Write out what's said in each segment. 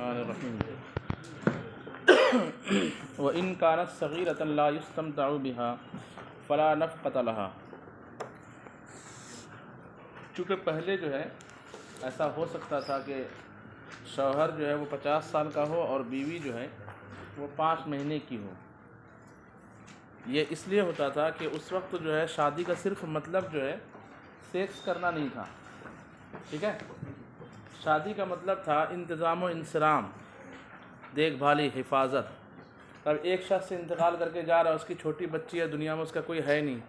الرحمن الرحیم وَإِنْ كَانَتْ صَغِيرَةً لَا يُسْتَمْتَعُ بِهَا فَلَا نَفْقَةَ لَهَا۔ چونکہ پہلے جو ہے ایسا ہو سکتا تھا کہ شوہر جو ہے وہ 50 سال کا ہو اور بیوی جو ہے وہ 5 مہینے کی ہو۔ یہ اس لیے ہوتا تھا کہ اس وقت جو ہے شادی کا صرف مطلب جو ہے سیکس کرنا نہیں تھا، ٹھیک ہے؟ شادی کا مطلب تھا انتظام و انصرام، دیکھ بھالی، حفاظت۔ اب ایک شخص سے انتقال کر کے جا رہا ہے، اس کی چھوٹی بچی ہے، دنیا میں اس کا کوئی ہے نہیں،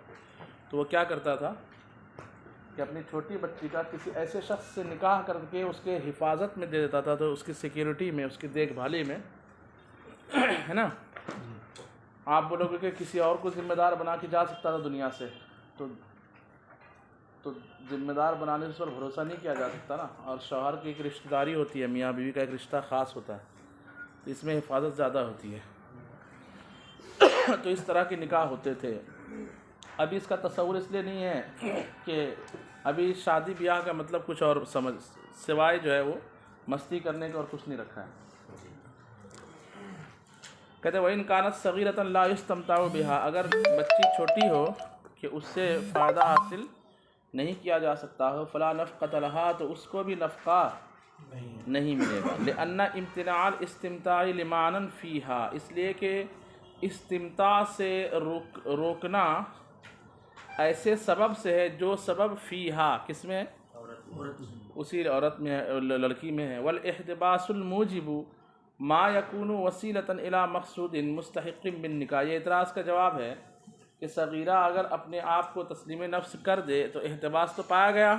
تو وہ کیا کرتا تھا کہ اپنی چھوٹی بچی کا کسی ایسے شخص سے نکاح کر کے اس کے حفاظت میں دے دیتا تھا، تو اس کی سیکیورٹی میں، اس کی دیکھ بھالی میں، ہے نا؟ آپ بولو گے کہ کسی اور کو ذمہ دار بنا کے جا سکتا تھا دنیا سے، تو ذمہ دار بنانے سے اس پر بھروسہ نہیں کیا جا سکتا نا۔ اور شوہر کی ایک رشتہ داری ہوتی ہے، میاں بیوی کا ایک رشتہ خاص ہوتا ہے، اس میں حفاظت زیادہ ہوتی ہے، تو اس طرح کے نکاح ہوتے تھے۔ ابھی اس کا تصور اس لیے نہیں ہے کہ ابھی شادی بیاہ کا مطلب کچھ اور سمجھ، سوائے جو ہے وہ مستی کرنے کا اور کچھ نہیں رکھا ہے۔ کہتے ہیں وَإِنْ كَانَتْ صَغِيرَةً لَا يُسْتَمْتَعُ بِهَا، اگر بچی چھوٹی ہو کہ اس سے فائدہ حاصل نہیں کیا جا سکتا ہو، فَلَا نَفْقَةَ لَهَا، تو اس کو بھی نفقہ نہیں ملے گا۔ لِأَنَّ امتناع الاستمتاع لِمَعْنًا فِيهَا، اس لیے کہ استمتاع سے روکنا ایسے سبب سے ہے جو سبب فیہا، کس میں ہے؟ اسی عورت میں ہے، لڑکی میں ہے۔ والاحتباس الموجب ما یکون وسیلۃ الی مقصود مستحق بالنکاح، یہ اعتراض کا جواب ہے کہ صغیرہ اگر اپنے آپ کو تسلیم نفس کر دے تو احتباس تو پایا گیا،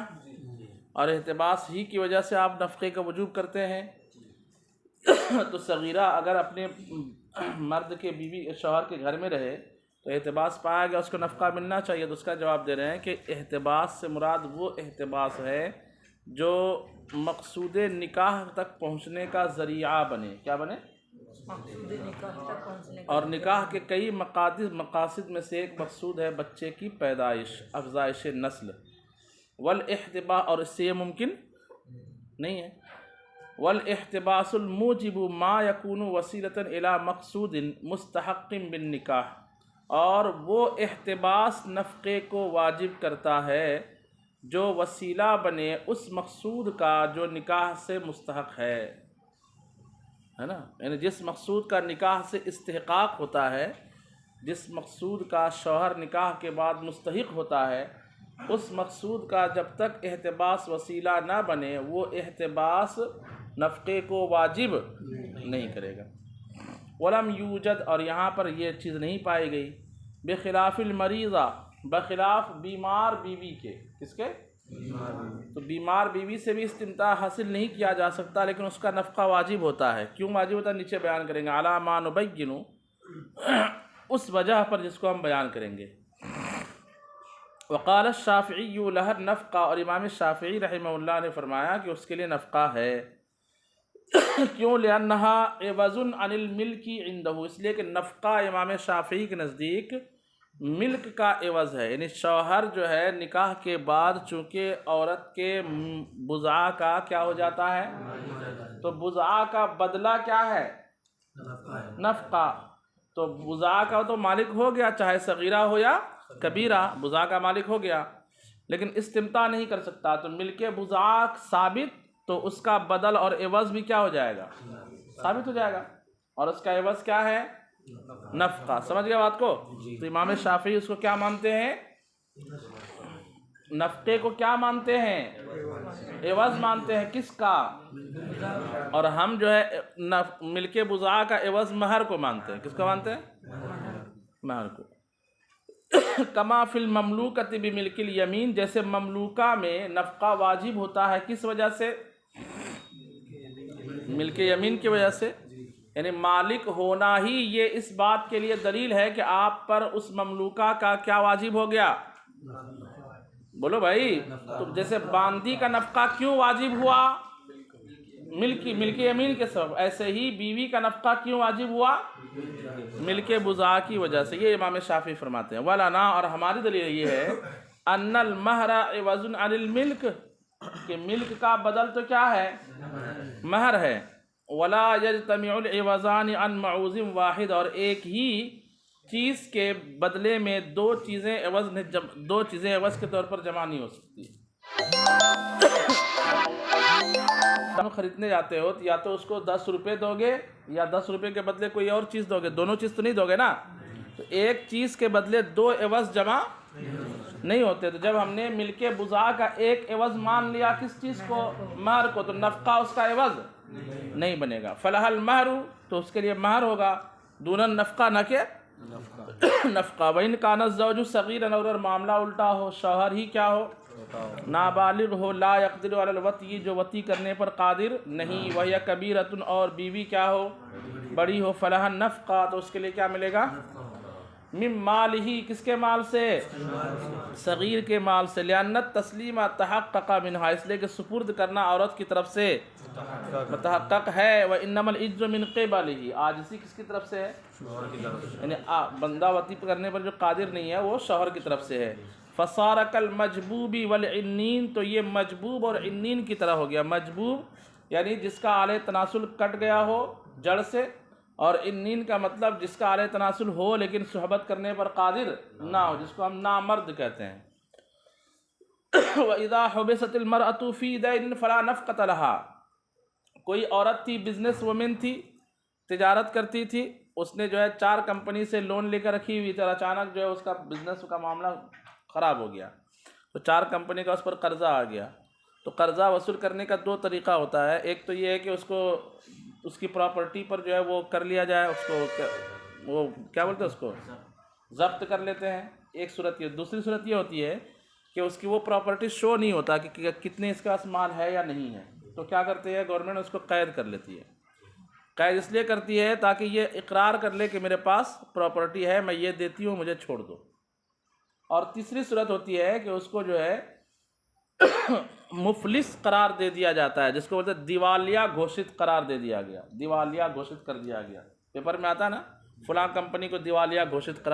اور احتباس ہی کی وجہ سے آپ نفقے کا وجوب کرتے ہیں۔ تو صغیرہ اگر اپنے مرد کے بیوی شوہر کے گھر میں رہے تو احتباس پایا گیا، اس کو نفقہ ملنا چاہیے۔ تو اس کا جواب دے رہے ہیں کہ احتباس سے مراد وہ احتباس ہے جو مقصود نکاح تک پہنچنے کا ذریعہ بنے۔ کیا بنے؟ اور نکاح کے کئی مقاصد میں سے ایک مقصود ہے بچے کی پیدائش، افزائش نسل۔ والاحتباس، اور اس سے یہ ممکن نہیں ہے۔ والاحتباس الموجب ما یکون وسیلۃ الی مقصود مستحق بالنکاح، اور وہ احتباس نفقے کو واجب کرتا ہے جو وسیلہ بنے اس مقصود کا جو نکاح سے مستحق ہے نا؟ یعنی جس مقصود کا نکاح سے استحقاق ہوتا ہے، جس مقصود کا شوہر نکاح کے بعد مستحق ہوتا ہے، اس مقصود کا جب تک احتباس وسیلہ نہ بنے وہ احتباس نفقے کو واجب نہیں کرے گا۔ ولم یوجد، اور یہاں پر یہ چیز نہیں پائی گئی، بخلاف المریضہ، بخلاف بیمار بیوی کے۔ کس کے؟ تو بیمار بیوی سے بھی استمتاع حاصل نہیں کیا جا سکتا، لیکن اس کا نفقہ واجب ہوتا ہے۔ کیوں واجب ہوتا ہے نیچے بیان کریں گے، علی ما نبین، اس وجہ پر جس کو ہم بیان کریں گے۔ وقال الشافعی لها النفقہ، اور امام شافعی رحمہ اللہ نے فرمایا کہ اس کے لیے نفقہ ہے۔ کیوں؟ لأنہا عوض عن الملک عنده، اس لیے کہ نفقہ امام شافعی کے نزدیک ملک کا عوض ہے، یعنی شوہر جو ہے نکاح کے بعد چونکہ عورت کے بضاع کا کیا ہو جاتا ہے، تو بضاع کا بدلہ کیا ہے؟ نفقہ۔ تو بضاع کا تو مالک ہو گیا، چاہے صغیرہ ہو یا کبیرہ، بضاع کا مالک ہو گیا، لیکن استمتاع نہیں کر سکتا۔ تو ملک بضاع ثابت، تو اس کا بدل اور عوض بھی کیا ہو جائے گا؟ ثابت ہو جائے گا، اور اس کا عوض کیا ہے؟ نفقہ۔ سمجھ گئے بات کو؟ تو امام شافعی اس کو کیا مانتے ہیں؟ نفقے کو کیا مانتے ہیں؟ عوض مانتے ہیں۔ کس کا؟ اور ہم جو ہے ملک بضاع کا عوض مہر کو مانتے ہیں۔ کس کو مانتے ہیں؟ مہر کو۔ کما فی المملوکۃ بملک الیمین، جیسے مملوکہ میں نفقہ واجب ہوتا ہے، کس وجہ سے؟ ملک یمین کی وجہ سے، یعنی مالک ہونا ہی یہ اس بات کے لیے دلیل ہے کہ آپ پر اس مملوکہ کا کیا واجب ہو گیا؟ بولو بھائی، تو جیسے باندی کا نفقہ کیوں واجب ہوا؟ ملک یمین کے سبب، ایسے ہی بیوی کا نفقہ کیوں واجب ہوا؟ ملک بضاع کی وجہ سے۔ یہ امام شافعی فرماتے ہیں۔ وَلَنَا، اور ہماری دلیل یہ ہے، أَنَّ الْمَهْرَ عِوَضٌ عَنِ الْمِلْكِ، کہ ملک کا بدل تو کیا ہے؟ مہر ہے۔ ولا یجتمع العوضان عن معوض واحد، اور ایک ہی چیز کے بدلے میں دو چیزیں عوض کے طور پر جمع نہیں ہو سکتی۔ تم خریدنے جاتے ہو یا تو اس کو 10 روپے دو گے یا 10 روپے کے بدلے کوئی اور چیز دو گے، دونوں چیز تو نہیں دو گے نا۔ تو ایک چیز کے بدلے دو عوض جمع نہیں ہوتے۔ تو جب ہم نے مل کے بضاع کا ایک عوض مان لیا کس چیز کو؟ مہر کو، تو نفقہ اس کا عوض نہیں بنے گا۔ فلح المہر، تو اس کے لیے مہر ہوگا، دون النفقہ، نہ کہ نفقہ۔ وَإِنْ كَانَ الزَّوْجُ صَغِيرًا، اور معاملہ الٹا ہو، شوہر ہی کیا ہو؟ نابالغ ہو، لا يقدر علی الوطی، جو وطی کرنے پر قادر نہیں، وہی کبیرۃ، اور بیوی کیا ہو؟ بڑی ہو، فلح النفقہ، تو اس کے لیے کیا ملے گا؟ من مالہ، کس کے مال سے؟ صغیر کے مال سے۔ لأن التسلیم تحقق منہا، اس لیے کہ سپرد کرنا عورت کی طرف سے متحقق ہے۔ وإنما الإجر من قبلہ، عاجزی کس کی طرف سے ہے؟ یعنی بندہ وطی کرنے پر جو قادر نہیں ہے وہ شوہر کی طرف سے ہے۔ فصار کالمجبوب والعنین، تو یہ مجبوب اور عنین کی طرح ہو گیا۔ مجبوب یعنی جس کا آلہ تناسل کٹ گیا ہو جڑ سے، اور عنین کا مطلب جس کا آلہ تناسل ہو لیکن صحبت کرنے پر قادر نہ ہو، جس کو ہم نامرد کہتے ہیں۔ وَإِذَا حُبِسَتِ الْمَرْأَةُ فِي دَيْنٍ فَلَا نَفْقَةَ لَهَا، کوئی عورت تھی، بزنس وومن تھی، تجارت کرتی تھی، اس نے جو ہے 4 کمپنی سے لون لے کر رکھی ہوئی تھی، اور اچانک جو ہے اس کا بزنس کا معاملہ خراب ہو گیا، تو 4 کمپنی کا اس پر قرضہ آ گیا۔ تو قرضہ وصول کرنے کا 2 طریقہ ہوتا ہے، ایک تو یہ ہے کہ اس کو اس کی پراپرٹی پر جو ہے وہ کر لیا جائے، اس کو وہ کیا بولتے ہیں، اس کو ضبط کر لیتے ہیں، ایک صورت یہ۔ دوسری صورت یہ ہوتی ہے کہ اس کی وہ پراپرٹی شو نہیں ہوتا کہ کتنے اس کے پاس مال ہے یا نہیں ہے، تو کیا کرتے ہیں گورنمنٹ اس کو قید کر لیتی ہے۔ قید اس لیے کرتی ہے تاکہ یہ اقرار کر لے کہ میرے پاس پراپرٹی ہے، میں یہ دیتی ہوں، مجھے چھوڑ دو۔ اور تیسری صورت ہوتی ہے کہ اس کو جو ہے مفلس قرار دے دیا جاتا ہے، جس کو بولتے ہیں دیوالیہ گھوشت قرار دے دیا گیا، دیوالیہ گھوشت کر دیا گیا۔ پیپر میں آتا نا فلاں کمپنی کو دیوالیہ گھوشت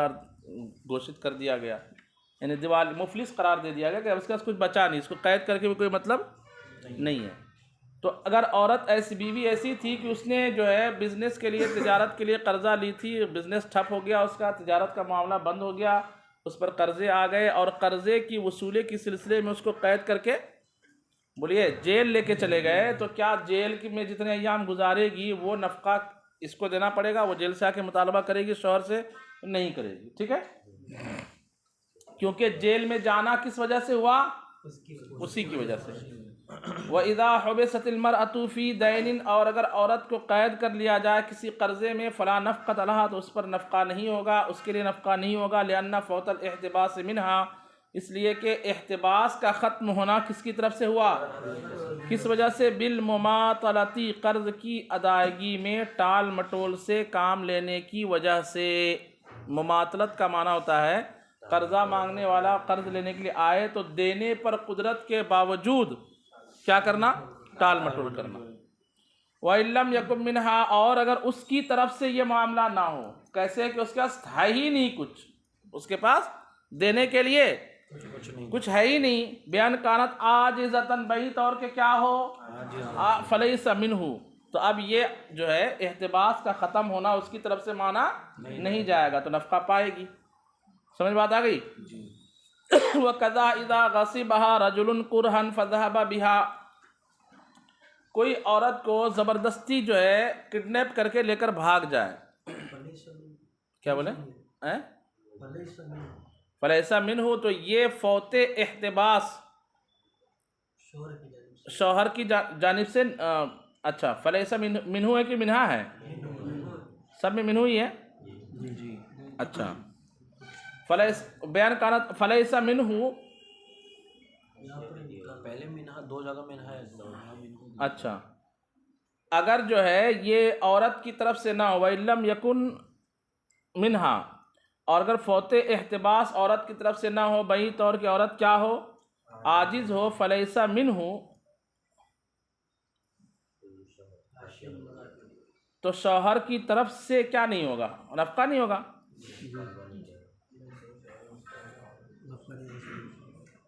کر دیا گیا، یعنی مفلس قرار دے دیا گیا کہ اب اس کے پاس کچھ بچا نہیں، اس کو قید کر کے بھی کوئی مطلب نہیں ہے۔ تو اگر عورت ایسی بیوی ایسی تھی کہ اس نے جو ہے بزنس کے لیے، تجارت کے لیے قرضہ لی تھی، بزنس ٹھپ ہو گیا اس کا، تجارت کا معاملہ بند ہو گیا، اس پر قرضے آ گئے، اور قرضے کی وصولی کے سلسلے میں اس کو قید کر کے بولیے جیل لے کے چلے گئے، تو کیا جیل میں جتنے ایام گزارے گی وہ نفقہ اس کو دینا پڑے گا؟ وہ جیل سے آ کے مطالبہ کرے گی شوہر سے؟ نہیں کرے گی، ٹھیک ہے، کیونکہ جیل میں جانا کس وجہ سے ہوا؟ اسی کی وجہ سے۔ وَإِذَا حُبِسَتِ الْمَرْأَةُ فِي دَيْنٍ، اور اگر عورت کو قید کر لیا جائے کسی قرضے میں، فَلَا نَفْقَةَ لَهَا، تو اس پر نفقہ نہیں ہوگا، اس کے لیے نفقہ نہیں ہوگا۔ لِأَنَّ فَوْتَ الْاحْتِبَاسِ مِنْهَا، اس لیے کہ احتباس کا ختم ہونا کس کی طرف سے ہوا؟ کس وجہ سے؟ بالمماطلتی، قرض کی ادائیگی میں ٹال مٹول سے کام لینے کی وجہ سے۔ مماطلت کا معنی ہوتا ہے قرضہ مانگنے والا قرض لینے کے لیے آئے تو دینے پر قدرت کے باوجود کیا کرنا؟ ٹال مٹول کرنا۔ وَإِن لَّمْ يَكُن مِّنْهَا، اور اگر اس کی طرف سے یہ معاملہ نہ ہو، کیسے کہ اس کے پاس ہے ہی نہیں کچھ، اس کے پاس دینے کے لیے کچھ ہے ہی نہیں۔ بیان کانت عاجزتاً، بہی طور کے کیا ہو؟ فلیس منہ، تو اب یہ جو ہے احتباس کا ختم ہونا اس کی طرف سے مانا نہیں جائے گا، تو نفقہ پائے گی۔ سمجھ بات آ گئی؟ وَكَذَا إِذَا غَصِبَهَا رَجُلٌ كُرْهًا فَذَهَبَ بِهَا، کوئی عورت کو زبردستی جو ہے کڈنیپ کر کے لے کر بھاگ جائے، کیا بولے؟ فلیسا منہ، تو یہ فوت احتباس شوہر کی جانب سے، اچھا فلیسا منہ ہے کہ منہا ہے؟ سب میں منہ ہی ہے، اچھا۔ بیان کانت فلیسا منہ، پہلے منہا 2 جگہ منہا ہے، اچھا، اگر جو ہے یہ عورت کی طرف سے نہ ہو، وَإِن لَّمْ يَكُن مِنْهَا، اور اگر فوت احتباس عورت کی طرف سے نہ ہو، بہی طور کی عورت کیا ہو؟ عاجز ہو، فلیسا منہ، تو شوہر کی طرف سے کیا نہیں ہوگا؟ نفقہ نہیں ہوگا،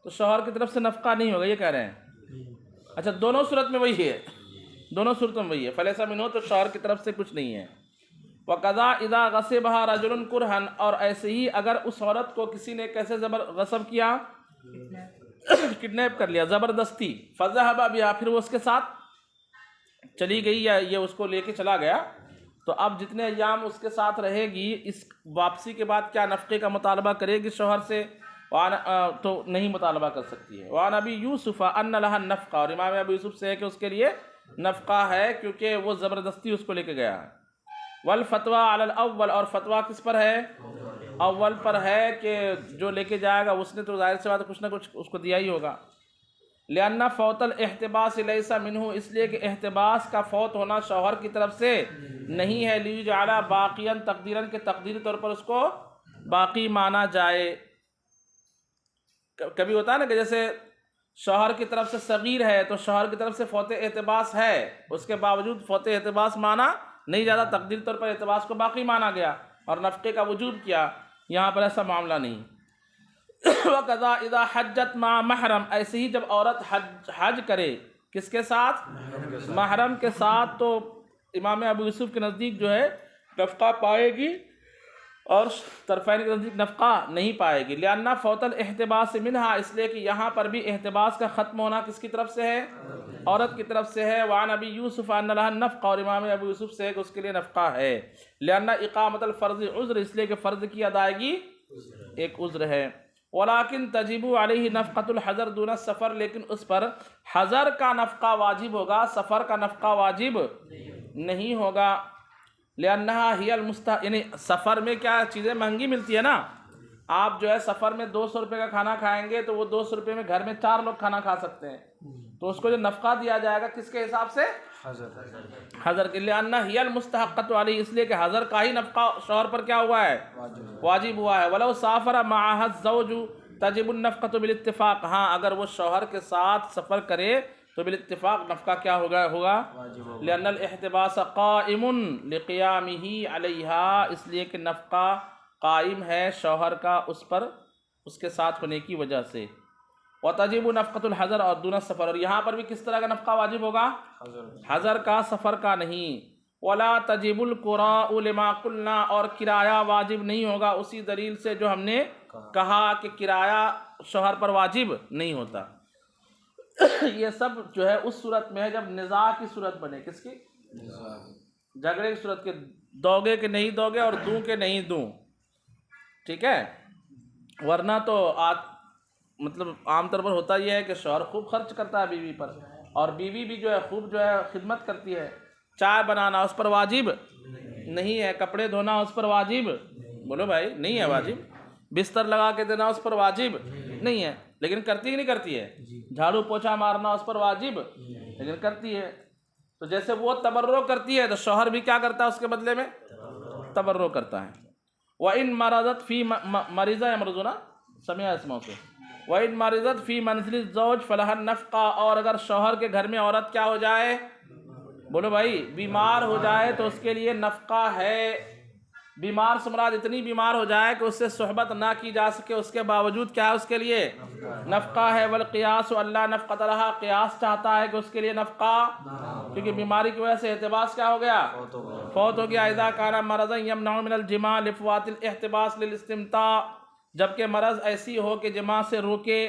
تو شوہر کی طرف سے نفقہ نہیں ہوگا، یہ کہہ رہے ہیں۔ اچھا، دونوں صورت میں وہی ہے، دونوں صورتوں میں وہی ہے، فلیس منہ تو شوہر کی طرف سے کچھ نہیں ہے۔ وقضا اذا غصبها رجل کرہن، اور ایسے ہی اگر اس عورت کو کسی نے کیسے غصب کیا، کڈنیپ کر لیا زبردستی، فذهب بها، پھر وہ اس کے ساتھ چلی گئی یا یہ اس کو لے کے چلا گیا، تو اب جتنے ایام اس کے ساتھ رہے گی، اس واپسی کے بعد کیا نفقے کا مطالبہ کرے گی شوہر سے؟ تو نہیں مطالبہ کر سکتی ہے۔ وعن ابی یوسف ان لها النفقہ، اور امام ابو یوسف سے ہے کہ اس کے لیے نفقہ ہے کیونکہ وہ زبردستی اس کو لے کے گیا ہے۔ والفتویٰ علی الاول، اور فتویٰ کس پر ہے؟ اول پر ہے کہ جو لے کے جائے گا اس نے تو ظاہر سی بات کچھ نہ کچھ اس کو دیا ہی ہوگا۔ لأن فوت الاحتباس لیس منہ، اس لیے کہ احتباس کا فوت ہونا شوہر کی طرف سے نہیں ہے، لیجعل باقیا تقدیراً، کہ تقدیری طور پر اس کو باقی مانا جائے۔ کبھی ہوتا ہے نا کہ جیسے شوہر کی طرف سے صغیر ہے تو شوہر کی طرف سے فوت احتباس ہے، اس کے باوجود فوت احتباس مانا نہیں جاتا، تقدیر طور پر احتباس کو باقی مانا گیا اور نفقے کا وجوب کیا۔ یہاں پر ایسا معاملہ نہیں۔ وَقَضَا اِذَا حَجَّتْ مَعَ مَحْرَمٍ، ایسے ہی جب عورت حج کرے کس کے ساتھ؟ محرم کے ساتھ، تو امام ابو یوسف کے نزدیک جو ہے نفقہ پائے گی اور طرفین کے نزدیک نفقہ نہیں پائے گی۔ لأن فوت الاحتباس منہا، اس لیے کہ یہاں پر بھی احتباس کا ختم ہونا کس کی طرف سے ہے؟ عورت کی طرف سے ہے۔ وعن ابی یوسف ان لها النفقہ، اور امام ابو یوسف سے ہے کہ اس کے لیے نفقہ ہے۔ لأن اقامت الفرض عذر، اس لیے کہ فرض کی ادائیگی ایک عذر ہے۔ ولیکن تجب علیہ نفقۃ الحضر دون السفر، لیکن اس پر حضر کا نفقہ واجب ہوگا، سفر کا نفقہ واجب نہیں ہوگا۔ لأنها هي یعنی سفر میں کیا چیزیں مہنگی ملتی ہے نا، آپ جو ہے سفر میں 200 روپے کا کھانا کھائیں گے تو وہ 200 روپے میں گھر میں 4 لوگ کھانا کھا سکتے ہیں، تو اس کو جو نفقہ دیا جائے گا کس کے حساب سے؟ حضر کے۔ لأنها هي المستحقۃ علیہ، اس لیے کہ حضر کا ہی نفقہ شوہر پر کیا ہوا ہے؟ واجب ہوا ہے۔ ولو سافر معها الزوج تجب النفقۃ بالاتفاق، ہاں اگر وہ شوہر کے ساتھ سفر کرے تو بالاتفاق نفقہ کیا ہوگا؟ لأن الاحتباس قائم لقیامہ علیہا، اس لیے کہ نفقہ قائم ہے شوہر کا اس پر، اس کے ساتھ ہونے کی وجہ سے۔ وتجب نفقۃ الحضر اور دون السفر، اور یہاں پر بھی کس طرح کا نفقہ واجب ہوگا؟ حضر کا، سفر کا نہیں۔ ولا تجب القراء لما قلنا، اور کرایہ واجب نہیں ہوگا اسی دلیل سے جو ہم نے کہا کہ کرایہ شوہر پر واجب نہیں ہوتا۔ یہ سب جو ہے اس صورت میں ہے جب نزاع کی صورت بنے، کس کی؟ جھگڑے کی صورت کے، دو گے کہ نہیں دو گے اور دوں کہ نہیں دوں، ٹھیک ہے؟ ورنہ تو مطلب عام طور پر ہوتا یہ ہے کہ شوہر خوب خرچ کرتا ہے بیوی پر، اور بیوی بھی جو ہے خوب جو ہے خدمت کرتی ہے، چائے بنانا اس پر واجب نہیں ہے، کپڑے دھونا اس پر واجب، بولو بھائی نہیں ہے واجب، بستر لگا کے دینا اس پر واجب نہیں ہے، لیکن کرتی کہ نہیں کرتی ہے؟ جھاڑو پوچھا مارنا اس پر واجب، لیکن کرتی ہے۔ تو جیسے وہ تبرع کرتی ہے تو شوہر بھی کیا کرتا ہے اس کے بدلے میں؟ تبرع کرتا ہے۔ وَإِن مَرَضَتْ فِي مَرِضَ يَمْرُضُونَ سمعہ اسموں سے، وَإِن مَرِضَتْ فِي مَنْزِلِ الزَّوْجِ فَلَهَا النَّفْقَةُ، اور اگر شوہر کے گھر میں عورت کیا ہو جائے؟ بولو بھائی، بیمار ہو جائے تو اس کے لیے نفقہ ہے۔ بیمار سے مراد اتنی بیمار ہو جائے کہ اس سے صحبت نہ کی جا سکے، اس کے باوجود کیا ہے اس کے لیے؟ نفقہ ہے۔ والقیاس اللہ نفقۃ لها، قیاس چاہتا ہے کہ اس کے لیے نفقہ، کیونکہ بیماری کی وجہ سے احتباس کیا ہو گیا؟ فوت ہو گیا۔ اذا کان مرضا یمنع من الجماع لفوات الاحتباس للاستمتاع، جبکہ مرض ایسی ہو کہ جماع سے روکے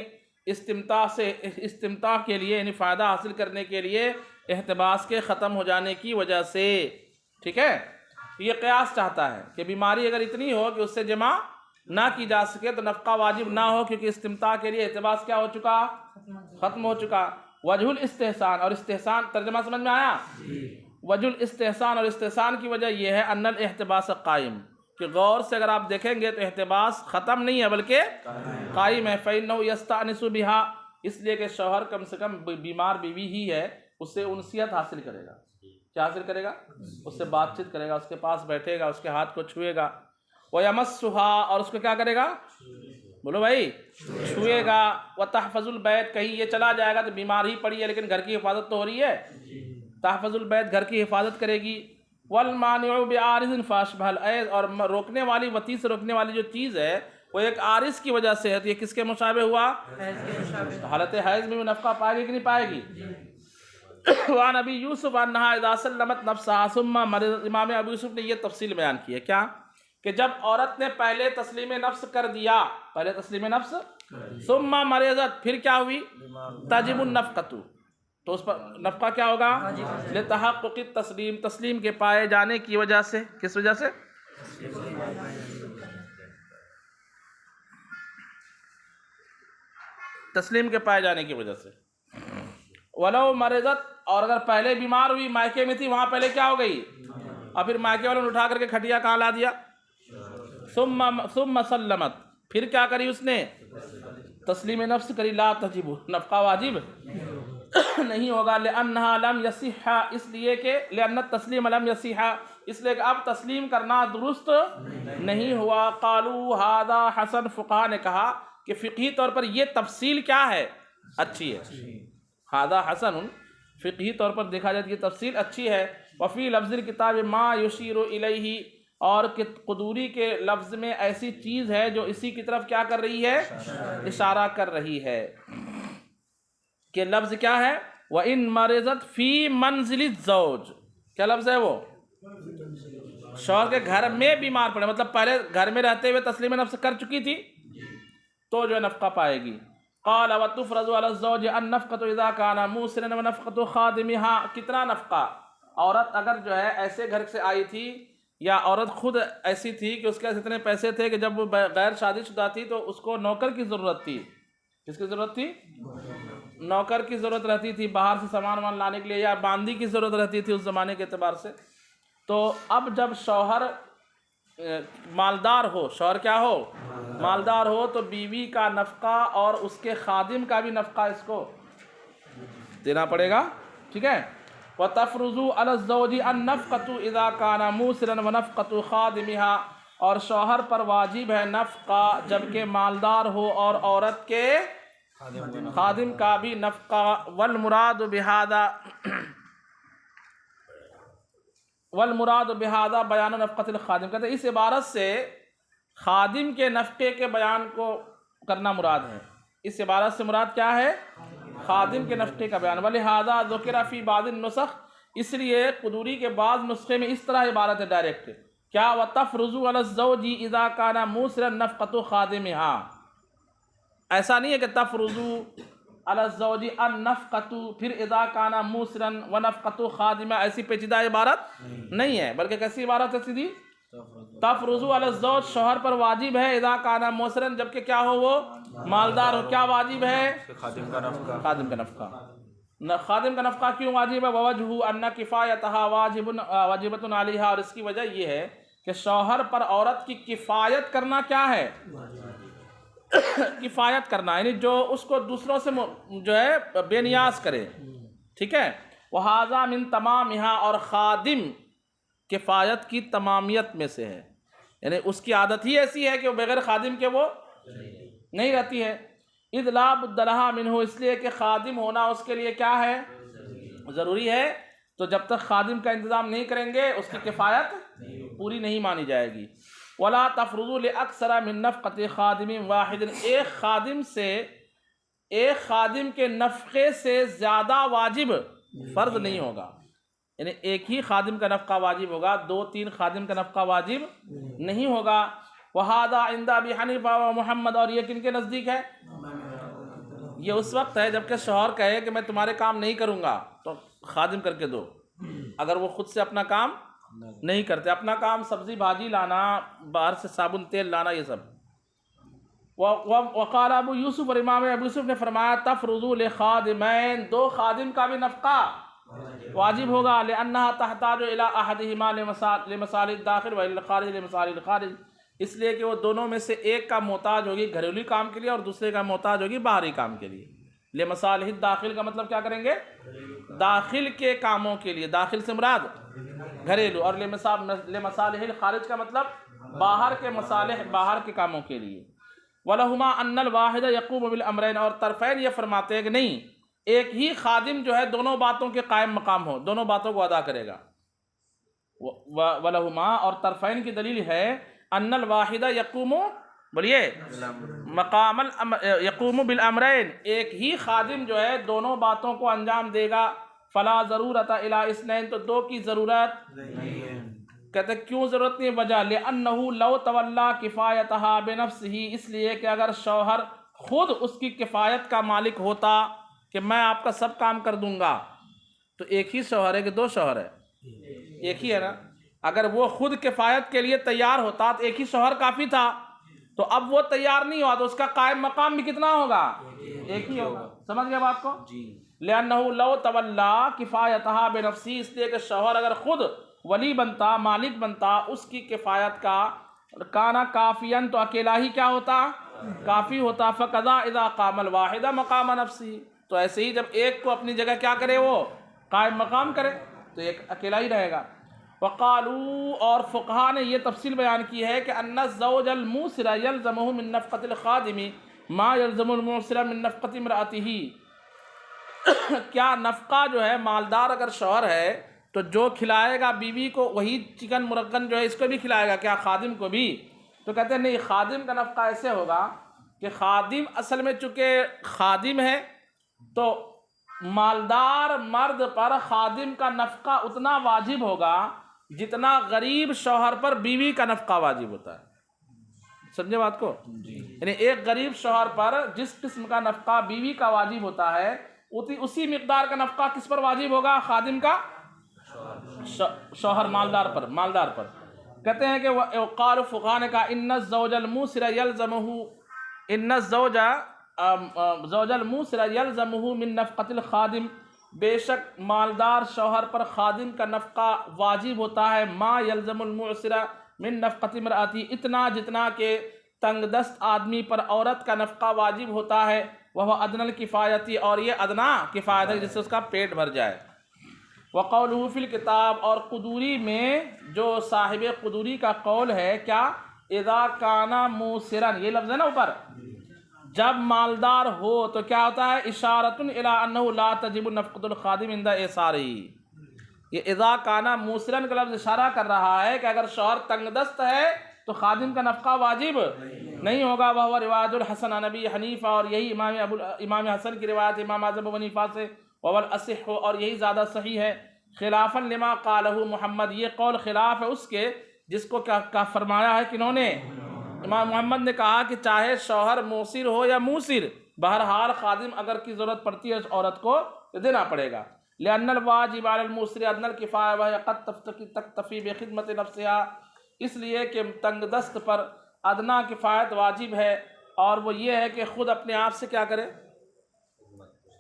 استمتاع کے لیے، یعنی فائدہ حاصل کرنے کے لیے، احتباس کے ختم ہو جانے کی وجہ سے، ٹھیک ہے؟ یہ قیاس چاہتا ہے کہ بیماری اگر اتنی ہو کہ اس سے جماع نہ کی جا سکے تو نفقہ واجب نہ ہو، کیونکہ استمتاع کے لیے احتباس کیا ہو چکا؟ ختم ہو چکا۔ وجہ الاستحسان، اور استحسان، ترجمہ سمجھ میں آیا؟ وجہ الاستحسان، اور استحسان کی وجہ یہ ہے ان الاحتباس قائم، کہ غور سے اگر آپ دیکھیں گے تو احتباس ختم نہیں ہے بلکہ قائم ہے۔ فإنه يستأنس بها، اس لیے کہ شوہر کم سے کم بیمار بیوی ہی ہے، اس سے انسیت حاصل کرے گا۔ کیا حاصل کرے گا؟ اس سے بات چیت کرے گا، اس کے پاس بیٹھے گا، اس کے ہاتھ کو چھوئے گا۔ وَيَمَسُّهَا، اور اس کو کیا کرے گا؟ بولو بھائی، چھوئے گا۔ وَتَحْفَظُ الْبَيْتَ، کہیں یہ چلا جائے گا تو بیمار ہی پڑی ہے لیکن گھر کی حفاظت تو ہو رہی ہے، تحفظ البیت، گھر کی حفاظت کرے گی۔ وَالْمَانِعُ بِعَارِضٍ فَأَشْبَهَ الْعَيْضِ، اور روکنے والی، وطی سے روکنے والی جو چیز ہے وہ ایک عارض کی وجہ سے ہے، تو یہ کس کے مشابہ ہوا؟ حالت حیض میں بھی نفقہ پائے گی کہ نہیں پائے گی؟ وعن ابی یوسف انہا اذا سلمت نفسها ثم مرضت، امام ابو یوسف نے یہ تفصیل بیان کی ہے کیا کہ جب عورت نے پہلے تسلیم نفس کر دیا، پہلے تسلیم نفس ثم مرضت، پھر کیا ہوئی، تجب النفقۃ، تو اس پر نفقہ کیا ہوگا، لتحقق التسلیم، تسلیم کے پائے جانے کی وجہ سے، کس وجہ سے، تسلیم کے پائے جانے کی وجہ سے۔ ولو مرضت، اور اگر پہلے بیمار ہوئی، مائکے میں تھی، وہاں پہلے کیا ہو گئی، اور پھر مائکے والوں نے اٹھا کر کے کھٹیا کہاں لا دیا، ثم سلمت، پھر کیا کری اس نے، تسلیم نفس کری، لا تجب، نفقہ واجب نہیں ہوگا، لأنها لم يصح، اس لیے کہ لأن التسلیم لم يصح، اس لیے کہ اب تسلیم کرنا درست نہیں ہوا۔ قالوا هذا حسن، فقہاء نے کہا کہ فقہی طور پر یہ تفصیل کیا ہے، اچھی ہے، هذا حسن، فقہی طور پر دیکھا جائے تو یہ تفصیل اچھی ہے۔ وفی لفظ الکتاب ما یشیر الیہ، اور قدوری کے لفظ میں ایسی چیز ہے جو اسی کی طرف کیا کر رہی ہے، اشارہ کر رہی ہے، کہ لفظ کیا ہے، وَإِن مَرِضَتْ فِي مَنزِلِ الزَّوْجِ، کیا لفظ ہے وہ، شوہر کے گھر میں بیمار پڑے، مطلب پہلے گھر میں رہتے ہوئے تسلیم نفس کر چکی تھی تو جو ہے نفقہ پائے گی۔ قال وتفرض على الزوج النفقة اذا كان موسرا ونفقة خادمها، کتنا نفقہ، عورت اگر جو ہے ایسے گھر سے آئی تھی یا عورت خود ایسی تھی کہ اس کے اتنے پیسے تھے کہ جب وہ غیر شادی شدہ تھی تو اس کو نوکر کی ضرورت تھی، کس کی ضرورت تھی، نوکر کی ضرورت رہتی تھی باہر سے سامان لانے کے لیے، یا باندی کی ضرورت رہتی تھی اس زمانے کے اعتبار سے۔ تو اب جب شوہر مالدار ہو، شوہر کیا ہو، مالدار ہو، تو بیوی کا نفقہ اور اس کے خادم کا بھی نفقہ اس کو دینا پڑے گا، ٹھیک ہے۔ وَتَفْرُضُ عَلَى الزَّوْجِ النَّفْقَةُ إِذَا كَانَ مُوسِرًا وَنَفْقَةُ خَادِمِهَا، اور شوہر پر واجب ہے نفقہ جبکہ مالدار ہو، اور عورت کے خادم کا بھی نفقہ۔ والمراد بہذا بیان نفقۃ الخادم، کہتے ہیں اس عبارت سے خادم کے نفقے کے بیان کو کرنا مراد ہے، اس عبارت سے مراد کیا ہے، خادم کے نفقے کا بیان۔ ولہذا ذکر فی بعض النسخ، اس لیے قدوری کے بعض نسخے میں اس طرح عبارت ہے ڈائریکٹ، کیا وتفرض علی الزوج اذا کان موسرا نفقۃ خادمها، ایسا نہیں ہے کہ تفرض علی الزوج النفقۃ پھر اذا کان موسرا ونفقۃ خادمہ، ایسی پیچیدہ عبارت نہیں ہے، بلکہ کیسی عبارت ہے سیدھی، تفرض علی الزوج، شوہر پر واجب ہے، اذا کان موسرا، جبکہ کیا ہو وہ مالدار ہو، کیا واجب ہے، خادم کا نفقہ، خادم کا نفقہ۔ خادم کا نفقہ کیوں واجب ہے، ووجہ ان کفایتها واجبۃ علیہا، اور اس کی وجہ یہ ہے کہ شوہر پر عورت کی کفایت کرنا کیا ہے، کفایت کرنا، یعنی جو اس کو دوسروں سے جو ہے بے نیاز کرے، ٹھیک ہے۔ وہذا من تمامها، اور خادم کفایت کی تمامیت میں سے ہے، یعنی اس کی عادت ہی ایسی ہے کہ وہ بغیر خادم کے وہ نہیں رہتی ہے۔ اذ لا بد لها منہ، اس لیے کہ خادم ہونا اس کے لیے کیا ہے، ضروری ہے، تو جب تک خادم کا انتظام نہیں کریں گے اس کی کفایت پوری نہیں مانی جائے گی۔ ولا تفرضوا لاکثر من نفقۃ خادم واحد، ایک خادم کے نفقے سے زیادہ واجب فرض نہیں ہوگا، یعنی ایک ہی خادم کا نفقہ واجب ہوگا، 2-3 خادم کا نفقہ واجب نہیں ہوگا۔ وہذا عند ابی حنیفہ و محمد، اور یہ کن کے نزدیک ہے، یہ اس وقت ہے جب کہ شوہر کہے کہ میں تمہارے کام نہیں کروں گا تو خادم کر کے دو، اگر وہ خود سے اپنا کام نہیں کرتے، اپنا کام سبزی بھاجی لانا، باہر سے صابن تیل لانا، یہ سب۔ وقال ابو یوسف، اور امام ابو یوسف نے فرمایا تفرضوا لخادمین، 2 خادم کا بھی نفقہ واجب ہوگا، لأنها تحتاج الى احدهما لمصالح الداخل والى الخارج لمصالح الخارج، اس لیے کہ وہ دونوں میں سے ایک کا محتاج ہوگی گھریلو کام کے لیے اور دوسرے کا محتاج ہوگی باہری کام کے لیے۔ لمصالح الداخل کا مطلب کیا کریں گے، داخل کے کاموں کے لیے، داخل سے مراد گھریلو، اور لمصالح الخارج کا مطلب باہر کے مصالح، باہر کے کاموں کے لیے۔ وَلَهُمَا أَنَّ الْوَاحِدَ يَقُومُ بِالْأَمْرَيْنِ، اور طرفین یہ فرماتے ہیں کہ نہیں، ایک ہی خادم جو ہے دونوں باتوں کے قائم مقام ہو، دونوں باتوں کو ادا کرے گا۔ وَلَهُمَا، اور طرفین کی دلیل ہے، أَنَّ الْوَاحِدَ يَقُومُ، بولیے، یقوم بالامرین، ایک ہی خادم جو ہے دونوں باتوں کو انجام دے گا، فلا ضرورت الی اثنین، تو دو کی ضرورت نہیں ہے۔ کہتے کیوں ضرورت نہیں؟ وجہ لأنہ لو تولا کفایتہا بنفسہ، اس لیے کہ اگر شوہر خود اس کی کفایت کا مالک ہوتا کہ میں آپ کا سب کام کر دوں گا، تو ایک ہی شوہر ہے کہ دو شوہر ہے؟ ایک ہی ہے نا۔ اگر وہ خود کفایت کے لیے تیار ہوتا تو ایک ہی شوہر کافی تھا، تو اب وہ تیار نہیں ہوا تو اس کا قائم مقام بھی کتنا ہوگا؟ ایک ہی ہوگا۔ سمجھ گئے بات کو؟ جی لأنہ لو تولا کفایتہا بنفسی، اس لیے کہ شوہر اگر خود ولی بنتا، مالک بنتا اس کی کفایت کا، کانا کافیاً، تو اکیلا ہی کیا ہوتا؟ کافی ہوتا۔ فقضا اذا قام الواحد مقام نفسی، تو ایسے ہی جب ایک کو اپنی جگہ کیا کرے، وہ قائم مقام کرے، تو ایک اکیلا ہی رہے گا۔ وقالوا، اور فقہا نے یہ تفصیل بیان کی ہے کہ ان الزوج الموسر یلزمہ من نفقۃ الخادم ما یلزم الموسر من نفقۃ امرأتہ، کیا نفقہ جو ہے مالدار اگر شوہر ہے تو جو کھلائے گا بیوی کو وہی چکن مرغن جو ہے اس کو بھی کھلائے گا کیا خادم کو بھی؟ تو کہتے ہیں نہیں، خادم کا نفقہ ایسے ہوگا کہ خادم اصل میں چونکہ خادم ہے تو مالدار مرد پر خادم کا نفقہ اتنا واجب ہوگا جتنا غریب شوہر پر بیوی کا نفقہ واجب ہوتا ہے۔ سمجھے بات کو؟ یعنی ایک غریب شوہر پر جس قسم کا نفقہ بیوی کا واجب ہوتا ہے اسی مقدار کا نفقہ کس پر واجب ہوگا؟ خادم کا، شوہر مالدار پر۔ کہتے ہیں کہ وقال فقہا نے کہا ان الزوج الموسر یلزمہ، ان الزوج زوج الموسر یلزمہ من نفقۃ الخادم، بے شک مالدار شوہر پر خادم کا نفقہ واجب ہوتا ہے ما یلزم المعسر من نفقۃ امرأتی، اتنا جتنا کہ تنگ دست آدمی پر عورت کا نفقہ واجب ہوتا ہے، وہ ادنی الکفایتی، اور یہ ادنا کفایت ہے جس سے اس کا پیٹ بھر جائے۔ وقولہ فی الکتاب، اور قدوری میں جو صاحب قدوری کا قول ہے کیا؟ اذا کان موسرا، یہ لفظ ہے نا اوپر، جب مالدار ہو تو کیا ہوتا ہے؟ اشارۃ الی انہ لا تجب نفقۃ الخادم عند ایسارہ، یہ اذا کان موسرا کا لفظ اشارہ کر رہا ہے کہ اگر شوہر تنگ دست ہے تو خادم کا نفقہ واجب نہیں ہوگا۔ وہ روایت الحسن عن ابی حنیفہ، اور یہی امام حسن کی روایت امام اعظم ابو حنیفہ سے، والاصح، اور یہی زیادہ صحیح ہے، خلافا لما قالہ محمد، یہ قول خلاف ہے اس کے جس کو کیا فرمایا ہے کنہوں نے؟ امام محمد نے کہا کہ چاہے شوہر موسر ہو یا موسر، بہرحال خادم اگر کی ضرورت پڑتی ہے اس عورت کو تو دینا پڑے گا۔ لأن الواجب علی الموسر ادنی الکفایہ وہی قد تکتفی بخدمت نفسها، اس لیے کہ تنگ دست پر ادنا کفایت واجب ہے، اور وہ یہ ہے کہ خود اپنے آپ سے کیا کرے،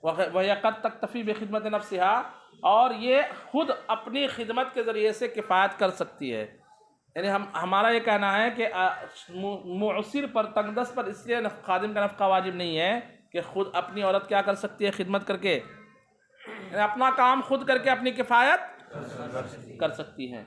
وہی قد تکتفی بخدمت نفسها، اور یہ خود اپنی خدمت کے ذریعے سے کفایت کر سکتی ہے۔ یعنی ہمارا یہ کہنا ہے کہ معسر پر، تنگ دست پر اس لیے خادم کا نفقہ واجب نہیں ہے کہ خود اپنی عورت کیا کر سکتی ہے؟ خدمت کر کے، یعنی اپنا کام خود کر کے اپنی کفایت کر سکتی ہے۔